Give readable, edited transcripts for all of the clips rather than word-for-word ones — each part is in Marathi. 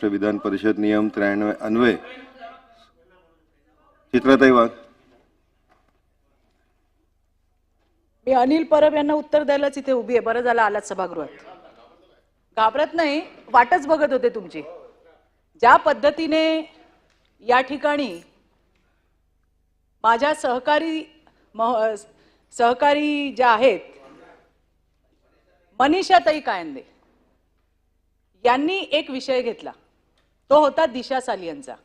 विधान परिषद नियम 93 अन्वय चित्राताई वाघ. मी अनिल परब यांना उत्तर द्यायलाच इथे उभी आहे. बरं झालं आलात सभागृहात. घाबरत नाही, वाटच बघत होते तुमची. ज्या पद्धतीने या ठिकाणी माझ्या सहकारी ज्या आहेत मनीषाताई कायंदे यांनी एक विषय घेतला, तो होता दिशा सालियनचा.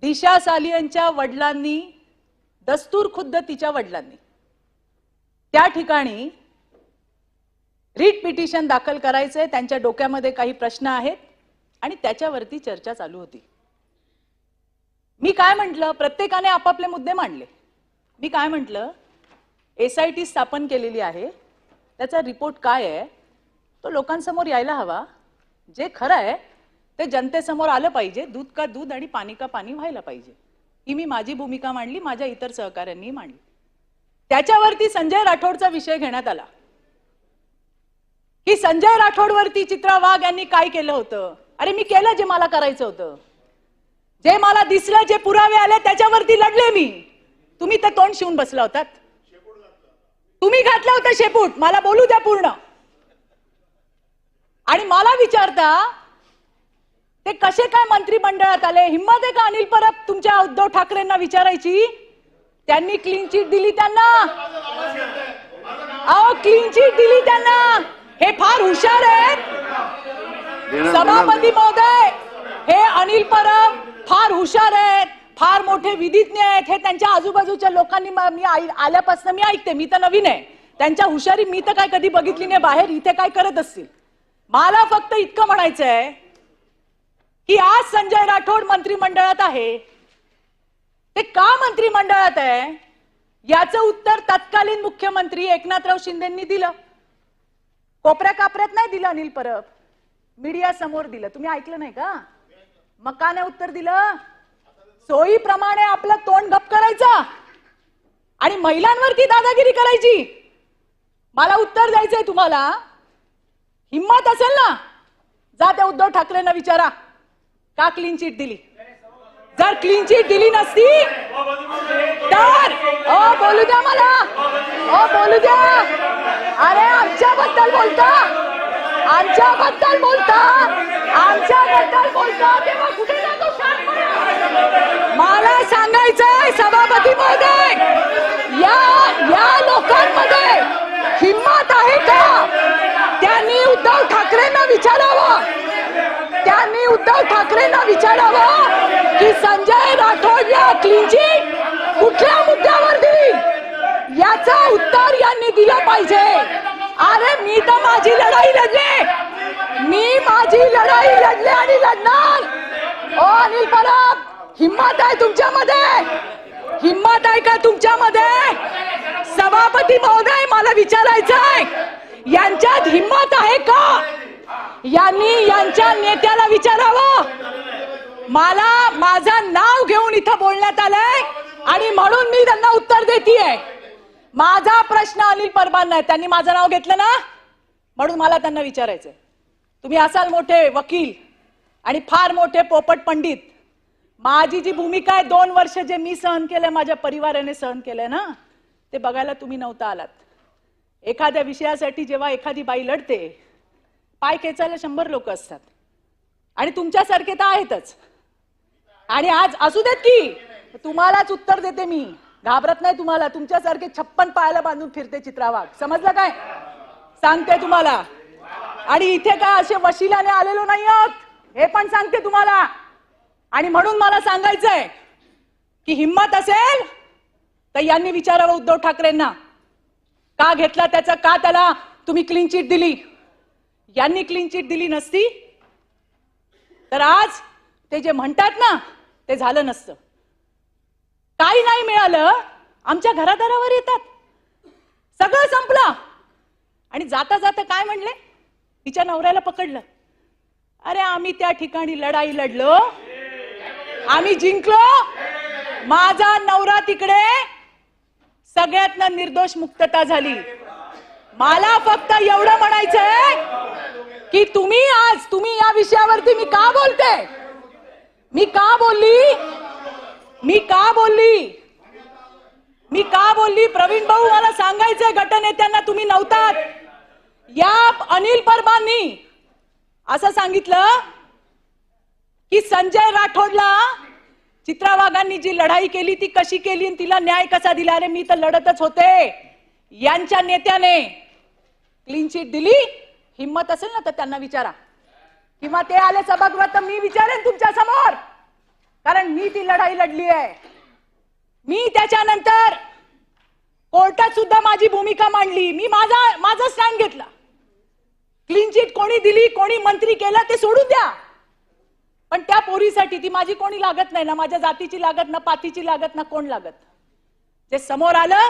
दिशा सालियनच्या वडिलांनी, दस्तूर खुद्द तिच्या वडिलांनी त्या ठिकाणी रीट पिटिशन दाखल करायचे. त्यांच्या डोक्यामध्ये काही प्रश्न आहेत आणि त्याच्यावरती चर्चा चालू होती. मी काय म्हटलं, प्रत्येकाने आपापले मुद्दे मांडले. मी काय म्हटलं, SIT स्थापन केलेली आहे, त्याचा रिपोर्ट काय आहे तो लोकांसमोर यायला हवा. जे खरं आहे ते जनतेसमोर आलं पाहिजे. दूध का दूध आणि पाणी का पाणी व्हायला पाहिजे. ही मी माझी भूमिका मांडली, माझ्या इतर सहकाऱ्यांनी मांडली. त्याच्यावरती संजय राठोडचा विषय घेण्यात आला की संजय राठोडवरती चित्रा वाघ यांनी काय केलं होतं. अरे मी केलं जे मला करायचं होतं, जे मला दिसलं, जे पुरावे आले त्याच्यावरती लढले मी. तुम्ही तर तोंड शिवून बसला होतात. तुम्ही घातलं होतं शेपूट. मला बोलू द्या पूर्ण. आणि मला विचारता ते कसे काय मंत्रिमंडळात आले. हिम्मत आहे का अनिल परब तुमच्या उद्धव ठाकरेंना विचारायची? त्यांनी क्लीन चिट दिली त्यांना. अहो क्लीन चिट दिली त्यांना. हे फार हुशार आहेत सभापती महोदय. हे अनिल परब फार हुशार आहेत, फार मोठे विधिज्ञ आहेत. हे त्यांच्या आजूबाजूच्या लोकांनी, मी आल्यापासून मी ऐकते, मी तर नवीन आहे. त्यांच्या हुशारी मी तर काय कधी बघितली नाही बाहेर. इथे काय करत असतील. मला फक्त इतकं म्हणायचंय की आज संजय राठोड मंत्रिमंडळात आहे. ते का मंत्रिमंडळात आहे याचं उत्तर तत्कालीन मुख्यमंत्री एकनाथराव शिंदेंनी दिलं. कोपऱ्या कापऱ्यात नाही दिलं अनिल परब, मीडिया समोर दिलं. तुम्ही ऐकलं नाही का? मग का नाही उत्तर दिलं? सोयीप्रमाणे आपलं तोंड गप करायचं आणि महिलांवरती दादागिरी करायची. मला उत्तर द्यायचंय तुम्हाला. हिम्मत असेल ना, जा त्या उद्धव ठाकरेंना विचारा का क्लीन चिट दिली. जर क्लीन चिट दिली नसती तर बोलू द्या मला, बोलू द्या. अरे आमच्याबद्दल बोलता, आमच्याबद्दल बोलता, आमच्याबद्दल बोलता तेव्हा कुठे जातो शांतपणा? मला सांगायचंय सभापती महोदय, या लोकांमध्ये हिम्मत आहे का? त्यांनी उद्धव ठाकरेंना विचारावं. त्यांनी उद्धव ठाकरेंना विचारावं की संजय राठोडला क्लीन चिट कुठल्या मुद्द्यावर दिली याचं उत्तर यांनी दिलं पाहिजे. अरे मी तर माझी लढाई लढले, मी माझी लढाई लढले आणि लढणार. ओ अनिल परब, हिम्मत आहे तुमच्यामध्ये? हिम्मत आहे का तुमच्यामध्ये? सभापती महोदय मला विचारायचंय, यांच्यात हिम्मत आहे का? यांनी यांच्या नेत्याला विचारावं. मला माझं नाव घेऊन इथं बोलण्यात आलंय आणि म्हणून मी त्यांना उत्तर देतेय. माझा प्रश्न अनिल परबांना आहे. त्यांनी माझं नाव घेतलं ना, म्हणून मला त्यांना विचारायचंय. तुम्ही असाल मोठे वकील आणि फार मोठे पोपट पंडित. माझी जी भूमिका आहे, 2 वर्ष जे मी सहन केलंय, माझ्या परिवाराने सहन केलंय ना, ते बघायला तुम्ही नव्हता आलात. एखाद्या विषयासाठी जेव्हा एखादी बाई लढते, पाय खेचायला 100 लोक असतात आणि तुमच्यासारखे तर आहेतच. आणि आज असू देत की तुम्हालाच उत्तर देते मी. घाबरत नाही तुम्हाला. तुमच्यासारखे 56 पायाला बांधून फिरते चित्रा वाघ. समजलं काय? सांगते तुम्हाला. आणि इथे काय असे वशिलाने आलेलो नाही आहोत हे पण सांगते तुम्हाला. आणि म्हणून मला सांगायचंय की हिम्मत असेल तर यांनी विचारावं उद्धव ठाकरेंना का घेतला त्याचा, का त्याला तुम्ही क्लीन चिट दिली. यांनी क्लीन चिट दिली नसती तर आज ते जे म्हणतात ना ते झालं नसतं. काही नाही मिळालं, आमच्या घरादारावर येतात. सगळं संपलं आणि जाता जाता काय म्हणले, तिच्या नवऱ्याला पकडलं. अरे आम्ही त्या ठिकाणी लढाई लढलो, आम्ही जिंकलो. माझा नवरा तिकडे, सगळ्यातनं निर्दोष मुक्तता झाली. मला फक्त एवढं म्हणायचंय की तुम्ही या विषयावरती मी का बोलली प्रवीण भाऊ, मला सांगायचंय गटनेत्यांना, तुम्ही नव्हतात. या अनिल परबांनी असं सांगितलं की संजय राठोडला चित्रा वाघांनी जी लढाई केली ती कशी केली आणि तिला न्याय कसा दिला. अरे मी तर लढतच होते. यांच्या नेत्याने क्लीन चिट दिली. हिम्मत असेल ना तर त्यांना विचारा, किंवा ते आले सभागृहात तर मी विचारेन तुमच्या समोर, कारण मी ती लढाई लढली आहे. मी त्याच्यानंतर कोर्टात सुद्धा माझी भूमिका मांडली. मी माझा स्टँड घेतला. क्लीन चिट कोणी दिली, कोणी मंत्री केलं ते सोडून द्या, पण त्या पोरीसाठी ती माझी कोणी लागत नाही ना, माझ्या जातीची लागत ना, पातीची लागत ना, कोण लागत. जे समोर आलं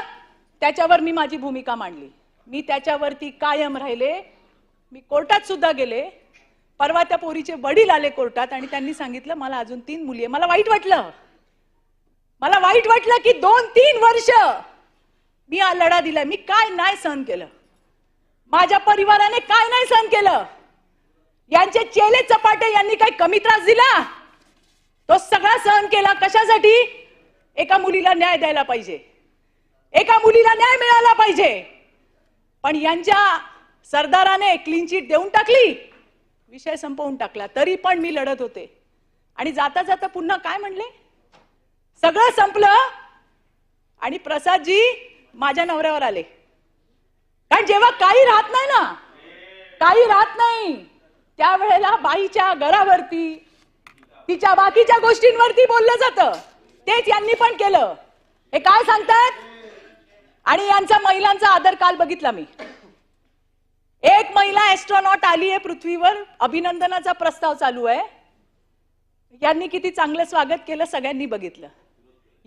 त्याच्यावर मी माझी भूमिका मांडली. मी त्याच्यावरती कायम राहिले. मी कोर्टात सुद्धा गेले. परवा त्या पोरीचे वडील आले कोर्टात आणि त्यांनी सांगितलं मला अजून 3 मुली आहे. मला वाईट वाटलं की 2-3 वर्ष मी हा लढा दिलाय. मी काय नाही सहन केलं, माझ्या परिवाराने काय नाही सहन केलं. यांचे चेले चपाटे यांनी काही कमी त्रास दिला? तो सगळा सहन केला. कशासाठी? एका मुलीला न्याय द्यायला पाहिजे, एका मुलीला न्याय मिळाला पाहिजे. पण यांच्या सरदाराने क्लीन चिट देऊन टाकली, विषय संपवून टाकला. तरी पण मी लढत होते. आणि जाता जाता पुन्हा काय म्हणले, सगळं संपलं आणि प्रसादजी माझ्या नवऱ्यावर आले. कारण जेव्हा काही राहत नाही त्यावेळेला बाईच्या घरावरती, तिच्या बाकीच्या गोष्टींवरती बोललं जातं. तेच यांनी पण केलं. हे काय सांगतात? आणि यांचा महिलांचा आदर काल बघितला मी. एक महिला एस्ट्रॉनॉट आली आहे पृथ्वीवर, अभिनंदनाचा प्रस्ताव चालू आहे. यांनी किती चांगलं स्वागत केलं सगळ्यांनी बघितलं.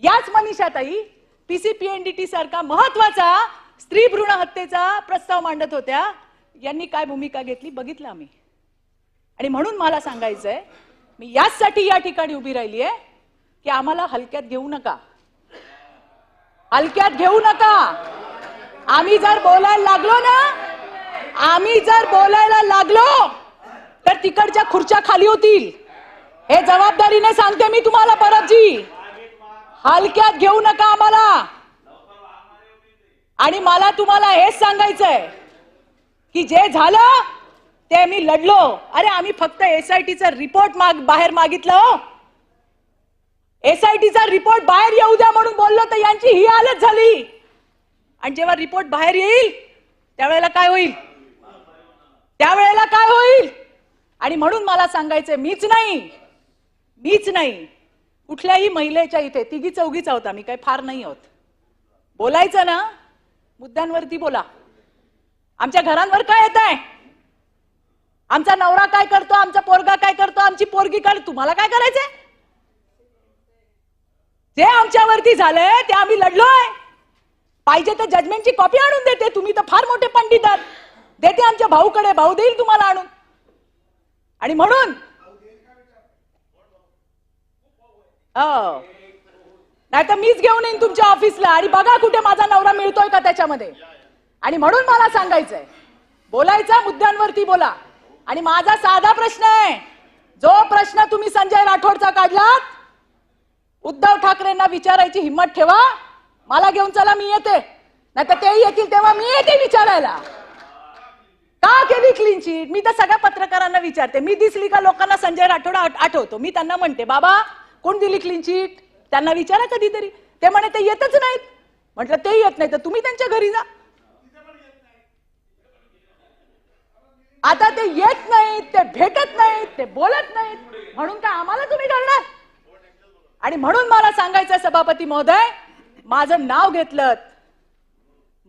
याच मनीषाताई पीसीपीएनडीटी सारखा महत्वाचा स्त्री भ्रूण हत्येचा प्रस्ताव मांडत होत्या. यांनी काय भूमिका घेतली बघितलं आम्ही. आणि म्हणून मला सांगायचंय, मी याचसाठी या ठिकाणी उभी राहिली आहे की आम्हाला हलक्यात घेऊ नका. आम्ही जर बोलायला लागलो तर तिकडच्या खुर्च्या खाली होतील. हे जबाबदारीने सांगते मी तुम्हाला परबजी. हलक्यात घेऊ नका आम्हाला. आणि मला तुम्हाला हेच सांगायचंय की जे झालं ते मी लढलो. अरे आम्ही फक्त एसआयटीचा रिपोर्ट बाहेर मागितलं. एसआयटीचा रिपोर्ट बाहेर येऊ द्या म्हणून बोललो तर यांची ही हालत झाली. आणि जेव्हा रिपोर्ट बाहेर येईल त्यावेळेला काय होईल? आणि म्हणून मला सांगायचंय, मीच नाही कुठल्याही महिलेच्या इथे 3-4 आहोत आम्ही, काही फार नाही आहोत. बोलायचं ना, मुद्द्यांवरती बोला. आमच्या घरांवर काय येत आहे? आमचा नवरा काय करतो, आमचा पोरगा काय करतो, आमची पोरगी काय, तुम्हाला काय करायचंय? जे आमच्यावरती झालंय ते आम्ही लढलोय. पाहिजे तर जजमेंटची कॉपी आणून देते. तुम्ही तर फार मोठे पंडित आहात. देते आमच्या भाऊकडे, भाऊ देईल तुम्हाला आणून. आणि म्हणून नाही तर मीच घेऊन येईन तुमच्या ऑफिसला आणि बघा कुठे माझा नवरा मिळतोय का त्याच्यामध्ये. आणि म्हणून मला सांगायचंय, बोलायचा मुद्द्यांवरती बोला. आणि माझा साधा प्रश्न आहे, जो प्रश्न तुम्ही संजय राठोडचा काढलात, उद्धव ठाकरेंना विचारायची हिम्मत ठेवा. मला घेऊन चला, मी येते. नाही तर ते येतील तेव्हा मी येते विचारायला. का केली क्लीन चिट? मी तर सगळ्या पत्रकारांना विचारते. मी दिसली का लोकांना संजय राठोड आठवतो. मी त्यांना म्हणते, बाबा कोण दिली क्लीन चिट? त्यांना विचारा कधीतरी. ते म्हणे ते येतच नाहीत. म्हटलं ते येत नाही तर तुम्ही त्यांच्या घरी जा. आता ते येत नाहीत, ते भेटत नाहीत, ते बोलत नाहीत, म्हणून काय आम्हाला तुम्ही घालणार? आणि म्हणून मला सांगायचं सभापती महोदय, माझं नाव घेतलं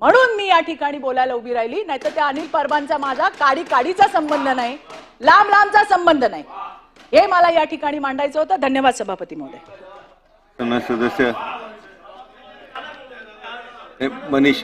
म्हणून मी या ठिकाणी बोलायला उभी राहिली. नाहीतर त्या अनिल परबांचा माझा काडीचा संबंध नाही, लांबचा संबंध नाही. हे मला या ठिकाणी मांडायचं होतं. धन्यवाद सभापती महोदय. सदस्य मनीष